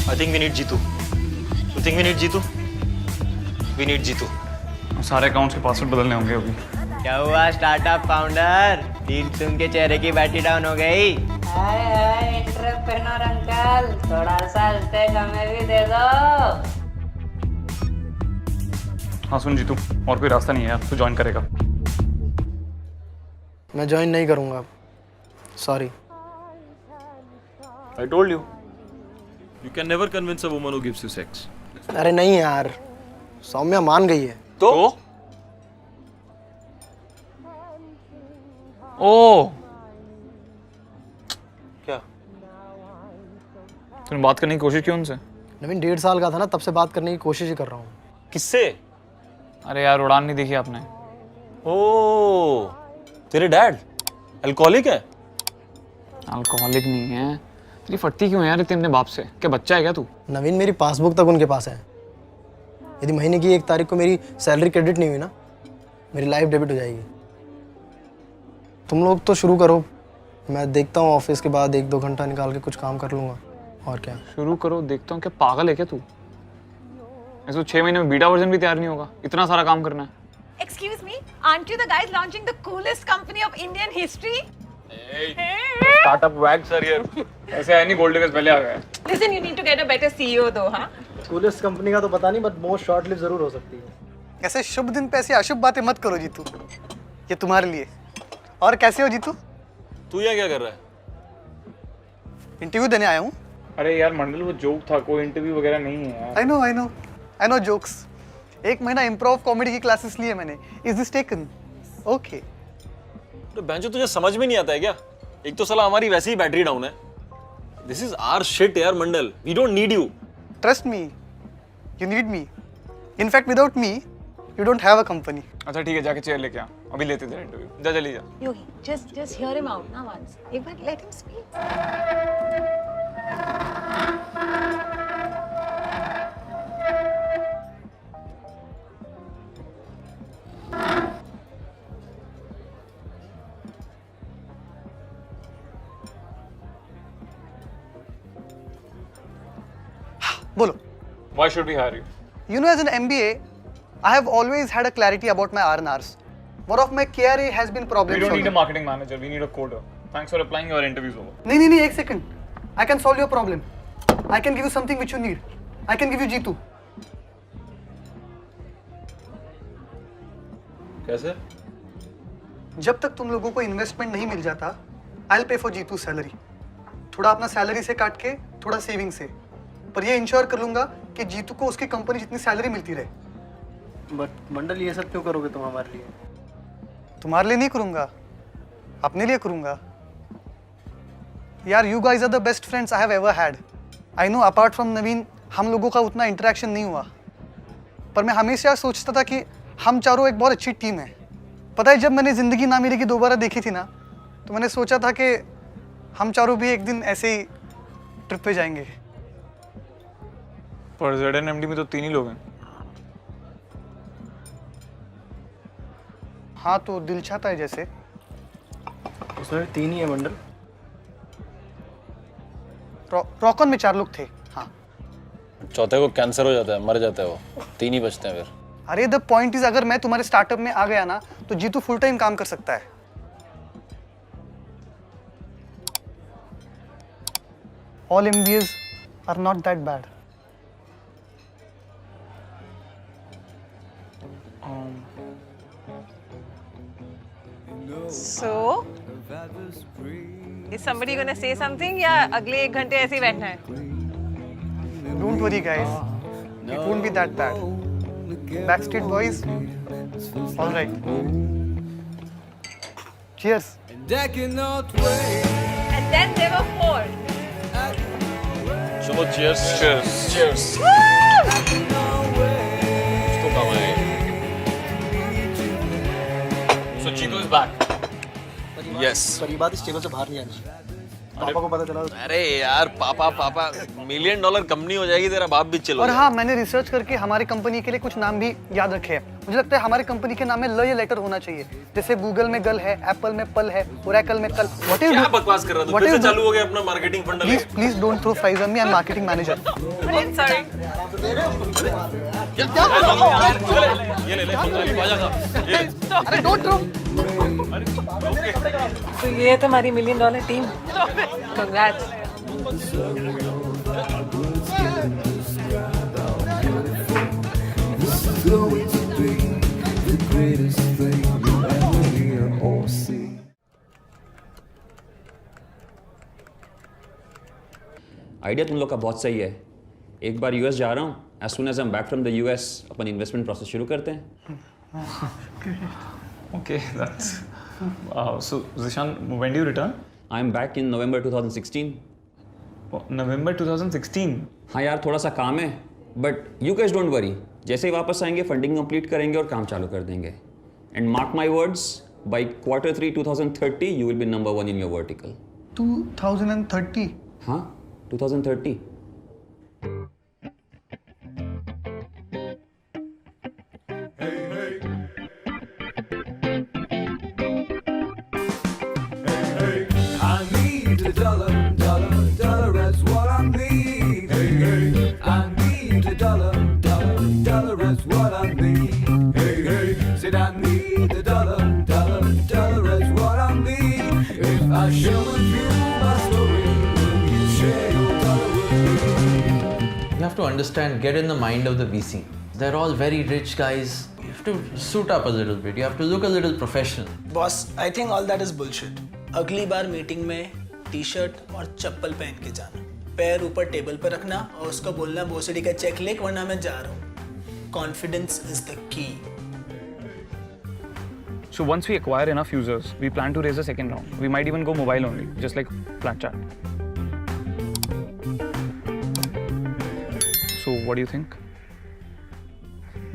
I think we need Jitu. You think we need Jitu? We need Jitu. सारे accounts के password बदलने होंगे अभी। क्या हुआ स्टार्टअप फाउंडर? डील सुन के चेहरे की बैटरी डाउन हो गई। हाय हाय एंटरप्रेन्योर अंकल, थोड़ा सा स्टेक हमें भी दे दो। हाँ सुन जीतू, और कोई रास्ता नहीं है यार, तू ज्वाइन करेगा। मैं ज्वाइन नहीं करूँगा, sorry. I told you. You can never convince a woman who gives you sex. अरे नहीं यार, सौम्या मान गई है। तो? ओ क्या? तूने बात करने की कोशिश की उनसे? नवीन 1.5 साल का था ना, तब से बात करने की कोशिश ही कर रहा हूँ। किससे? अरे यार उड़ान नहीं देखी आपने? ओ, तेरे डैड अल्कोहलिक है? अल्कोहलिक नहीं है। तेरी फटती क्यों है यार इतने अपने बाप से? क्या बच्चा है क्या तू? नवीन मेरी पासबुक तक उनके पास है। यदि महीने की 1 तारीख को मेरी सैलरी क्रेडिट नहीं हुई ना, मेरी लाइफ डेबिट हो जाएगी। तुम लोग तो शुरू करो, मैं देखता हूँ ऑफिस के बाद 1-2 घंटा निकाल के कुछ काम कर लूँगा। और क्या? शुरू करो, देखता हूँ। क्या पागल है क्या तू? ऐसे तो 6 महीने में बीटा वर्जन भी तैयार नहीं होगा, इतना सारा काम करना है। Excuse me, aren't you the guys launching the coolest company of Indian history? Startup वैग सर यार। ऐसे है नहीं, गोल्ड डिगर्स पहले आ गए। Listen, you need to get a better CEO though, huh? Coolest company का तो पता नहीं, बट मोस्ट शॉर्ट लिव जरूर हो सकती है। ऐसे शुभ दिन पे ऐसी अशुभ बातें मत करो जीतू, ये तुम्हारे लिए। और कैसे हो जीतू? तू यहाँ क्या कर रहा है? इंटरव्यू देने आया हूँ। अरे यार मंडल, वो जोक था, कोई इंटरव्यू वगैरह नहीं है यार। I know jokes. 1 महीना इम्प्रोव कॉमेडी की क्लासेस लिए मैंने। Is this taken? ओके। तो बेंचो तुझे समझ में नहीं आता है क्या? एक तो साला हमारी वैसे ही बैटरी डाउन है। दिस इज आवर शिट यार Mandal, we don't need you. Trust me, you need me. In fact without me you don't have a company. अच्छा ठीक है, जाके चेयर लेके आ, अभी लेते तेरा इंटरव्यू। जा जल्दी जा। Yogi, just hear him out now once. एक बार let him speak. बोलो। Why should we hire you? You know, as an MBA, I have always had a clarity about my R&Rs. One of my KRA has been problem We don't need a solving. marketing manager, we need a coder. Thanks for applying, your interview's over. नहीं, 1 second. I can solve your problem. I can give you something which you need. I can give you Jitu. कैसे? जब तक तुम लोगों को investment नहीं मिल जाता, I'll pay for Jitu salary. थोड़ा अपना सैलरी से काट के, थोड़ा सेविंग से। पर ये इंश्योर कर लूंगा कि जीतू को उसकी कंपनी जितनी सैलरी मिलती रहे। बट मंडल, ये सब क्यों करोगे तुम हमारे लिए? तुम्हारे लिए नहीं करूंगा, अपने लिए करूंगा। यार, you guys are the best friends I have ever had. I know apart from Naveen हम लोगों का उतना इंटरेक्शन नहीं हुआ, पर मैं हमेशा सोचता था कि हम चारों एक बहुत अच्छी टीम है। पता है, जब मैंने ज़िंदगी ना मिलेगी दोबारा देखी थी ना, तो मैंने सोचा था कि हम चारों भी एक दिन ऐसे ही ट्रिप पे जाएंगे। पर ZNMD में तो 3 ही लोग हैं। हाँ, तो दिल चाहता है जैसे। उसमें 3 ही है मंडल। रॉकन में 4 लोग थे। हाँ। चौथे को कैंसर हो जाता है, मर जाता है वो। 3 ही बचते हैं फिर। अरे द पॉइंट इज, अगर मैं तुम्हारे स्टार्टअप में आ गया ना, तो जीतू फुल टाइम काम कर सकता है। All MBAs are not that bad. So, is somebody gonna say something या अगले 1 घंटे ऐसे ही बैठना है? Don't worry guys, it won't be that bad. Backstreet Boys, all right. Cheers. And then there were 4. चलो cheers. Cheers. इसको काम आएगा। So Jitu is back. Yes. पर ये बात इस टेबल से बाहर नहीं आनी चाहिए। पापा को पता चला अरे यार पापा पापा $1 मिलियन कंपनी हो जाएगी, तेरा बाप भी चलो। और हाँ, मैंने रिसर्च करके हमारी कंपनी के लिए कुछ नाम भी याद रखे हैं। मुझे लगता है हमारी कंपनी के नाम में ल या लेटर होना चाहिए, जैसे गूगल में गल है, एप्पल में पल है, ओरेकल में कल। क्या बकवास कर रहा तू? फिर से चालू हो गया अपना मार्केटिंग फंडा। Please don't throw fries on me, I am marketing manager. Sorry. ये ले बाजा का। अरे डोंट थ्रो। तो ये है तुम्हारी $1 million team. Congrats. going to be the greatest thing you'll ever hear or see. Idea तुम लोग का बहुत सही है। एक बार यूएस जा रहा हूँ, as soon as I'm back from the US upon investment process शुरू करते हैं। Okay, that's. So Zishan, when do you return? I'm back in November 2016. November 2016. हाँ यार, थोड़ा सा काम है, but you guys don't worry, जैसे ही वापस आएंगे फंडिंग कंप्लीट करेंगे और काम चालू कर देंगे। And mark my words, by Q3 2030 you will be number 1 in your vertical. 2030? हाँ, 2030। I need a dollar, dollar, dollar, that's what I need. Hey, hey, I need a dollar, dollar, dollar, that's what I need. Hey, hey, said I need a dollar, dollar, dollar, that's what I need. If I share with you my story, will you share your dollar with me? You have to understand, get in the mind of the VC. They're all very rich guys. You have to suit up a little bit. You have to look a little professional. Boss, I think all that is bullshit. अगली बार meeting में T-shirt और चप्पल पहन के जाना, पैर ऊपर table पर रखना और उसको बोलना बोसडी का चेक लिख, वरना मैं जा रहा हूँ। Confidence is the key. So once we acquire enough users, we plan to raise a second round. We might even go mobile only, just like Snapchat. So what do you think?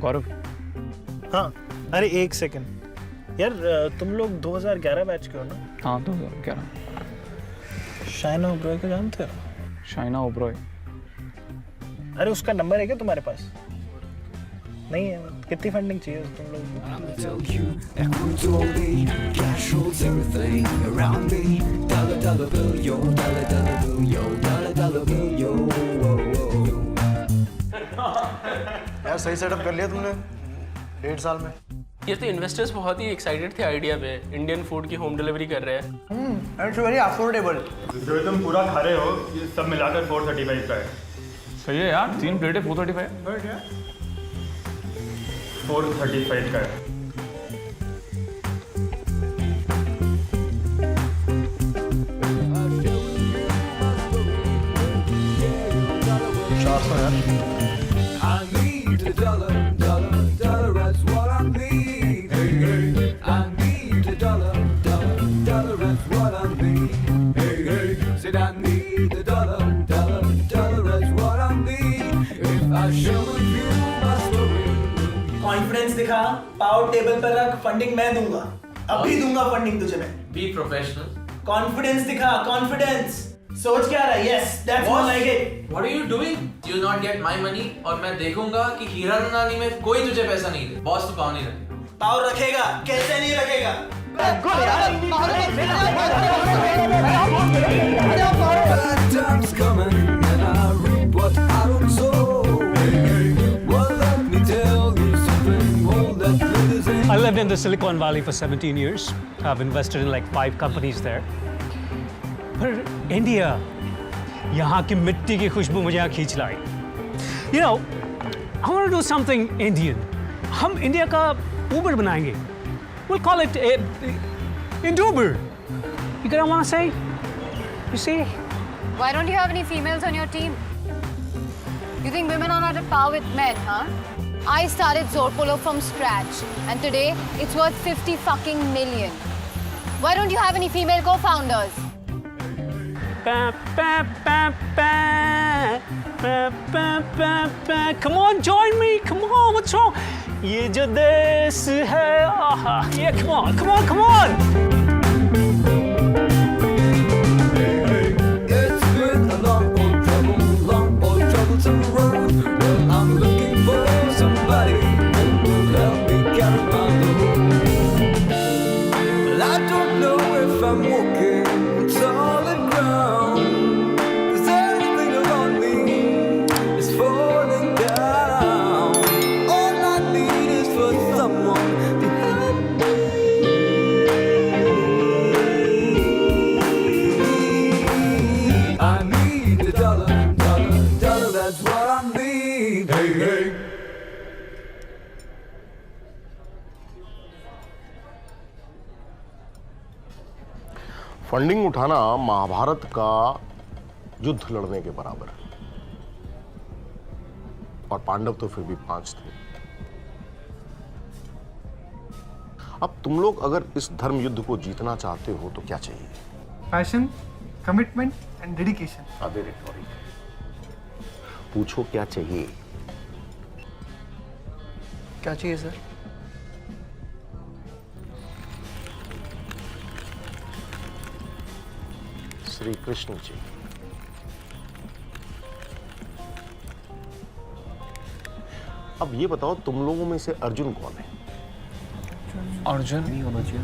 गौरव? हाँ, अरे एक second यार, तुम लोग 2011 batch के हो ना? हाँ, 2011। शाइना ओब्रॉय को जानते हो? शाइना ओब्रॉय? अरे उसका नंबर है क्या तुम्हारे पास? नहीं है? कितनी फंडिंग चाहिए तुम लोग को? I'll tell you, equity, cash rules everything around me. Dollar, dollar bill, yo, dollar, dollar bill, yo, dollar, dollar bill, yo. यार सही सेटअप कर लिया तुमने 1.5 साल में। ये तो इन्वेस्टर्स बहुत ही एक्साइटेड थे आइडिया पे। इंडियन फूड की होम डिलीवरी कर रहे हैं। It's very affordable. जो तुम पूरा खा रहे हो ये सब मिलाकर 435 का है। सही है यार, 3 प्लेटें 435। 435 का है। I need a dollar, dollar, dollar, that's what I need. Hey, hey, I need a dollar, dollar, dollar, that's what I need. Hey, hey, said I need a dollar, dollar, dollar, that's what I need. If I share with you my story. Confidence दिखा, power table पर रख, funding मैं दूंगा। अभी दूंगा funding तुझे मैं। Be professional. Confidence दिखा, कॉन्फिडेंस। सोच क्या रहा है? Yes, that's what I get. What are you doing? You will not get my money और मैं देखूंगा कि हीरा रनानी में कोई तुझे पैसा नहीं दे। बॉस तो पाव नहीं रखेगा। पावर रखेगा, कैसे नहीं रखेगा? Bad times coming and I reap what I don't sow. Hey, hey, well let me tell you something, all that glitters ain't. I lived in the Silicon Valley for 17 years. I've invested in like 5 companies there. पर India, यहाँ की मिट्टी की खुशबू मुझे यहाँ खींच लाई। You know, I want to do something Indian. हम India का Uber बनाएंगे. We'll call it Induber. You get what I want to say? You see? Why don't you have any females on your team? You think women are not at par with men, huh? I started Zorpolo from scratch, and today it's worth 50 fucking million. Why don't you have any female co-founders? Come on, join me. Come on, what's wrong? ये जो देश है, आहा, yeah, come on, come on, come on. Hey, hey. Funding उठाना महाभारत का युद्ध लड़ने के बराबर है। और पांडव तो फिर भी 5 थे। अब तुम लोग अगर इस धर्म युद्ध को जीतना चाहते हो तो क्या चाहिए? Passion, commitment and dedication. अबे रिटोरिक, पूछो क्या चाहिए? क्या चाहिए सर? श्री कृष्ण जी। अब ये बताओ तुम लोगों में से अर्जुन कौन है? अर्जुन नहीं होना चाहिए।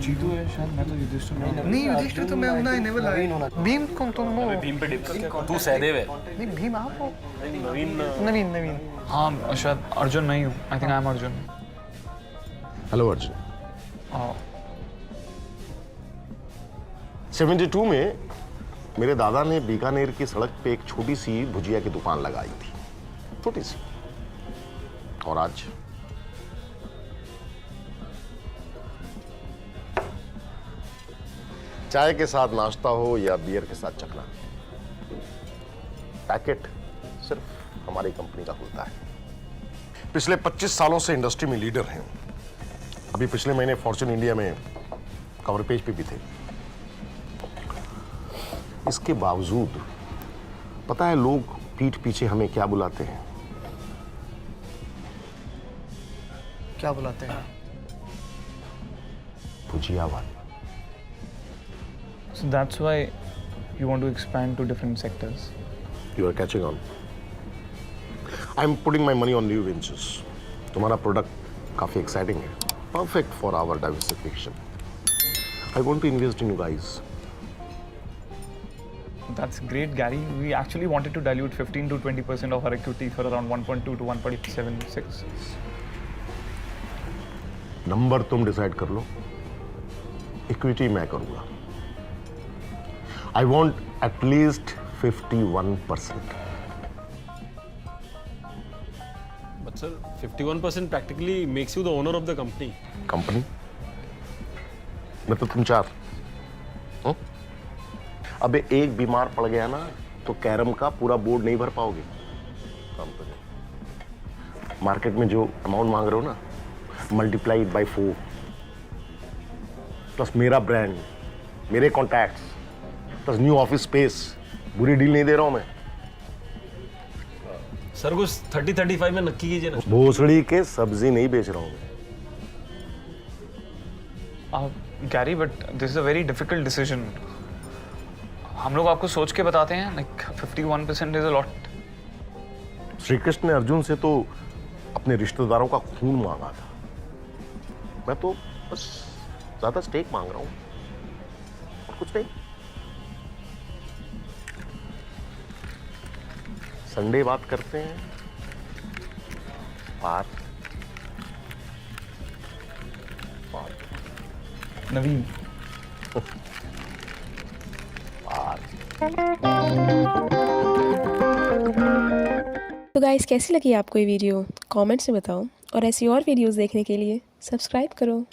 जीतू है शायद, मैं तो युधिष्ठिर नहीं, युधिष्ठिर तो मैं हूं ना, नेवर लाइक। भीम कौन तुम हो? भीम पे डिप तू सहदेव है। नहीं, भीम आप हो। नवीन। हाँ शायद अर्जुन नहीं हूँ। I think I am Arjun. Hello Arjun. 72 में मेरे दादा ने बीकानेर की सड़क पे एक छोटी सी भुजिया की दुकान लगाई थी, छोटी सी। और आज चाय के साथ नाश्ता हो या बियर के साथ चखना, पैकेट सिर्फ हमारी कंपनी का खुलता है। पिछले 25 सालों से इंडस्ट्री में लीडर हैं। अभी पिछले महीने फॉर्च्यून इंडिया में कवर पेज पे भी थे। इसके बावजूद पता है लोग पीठ पीछे हमें क्या बुलाते हैं? क्या बुलाते हैं? भुजिया वाले। So that's why you want to expand to different sectors. You are catching on. I'm putting my money on new ventures. तुम्हारा प्रोडक्ट काफी एक्साइटिंग है, perfect for our diversification. I want to invest in you guys. That's great, Gary. We actually wanted to dilute 15 to 20% of our equity for around 1.2 to 1.76. Number तुम decide कर लो, equity मैं करूंगा। I want at least 51%. But sir, 51% practically makes you the owner of the company. Company मैं तो तुम 4। अबे एक बीमार पड़ गया ना तो कैरम का पूरा बोर्ड नहीं भर पाओगे। कंपनी मार्केट में जो अमाउंट मांग रहे हो ना, मल्टीप्लाइड बाय 4 प्लस मेरा ब्रांड, मेरे contacts plus new office space. बुरी डील नहीं दे रहा हूं मैं। सर कुछ 30-35 में नक्की कीजिए ना। भोसड़ी के सब्जी नहीं बेच रहा हूं मैं। Gary, but this is a very difficult decision. हम लोग आपको सोच के बताते हैं, like 51% is a lot. Shri Krishna ने अर्जुन से तो अपने रिश्तेदारों का खून मांगा था। मैं तो बस ज्यादा स्टेक मांग रहा हूं और कुछ नहीं। संडे बात करते हैं। पार नवीन। तो गाइस कैसी लगी आपको ये वीडियो? कमेंट्स में बताओ और ऐसी और वीडियोस देखने के लिए सब्सक्राइब करो।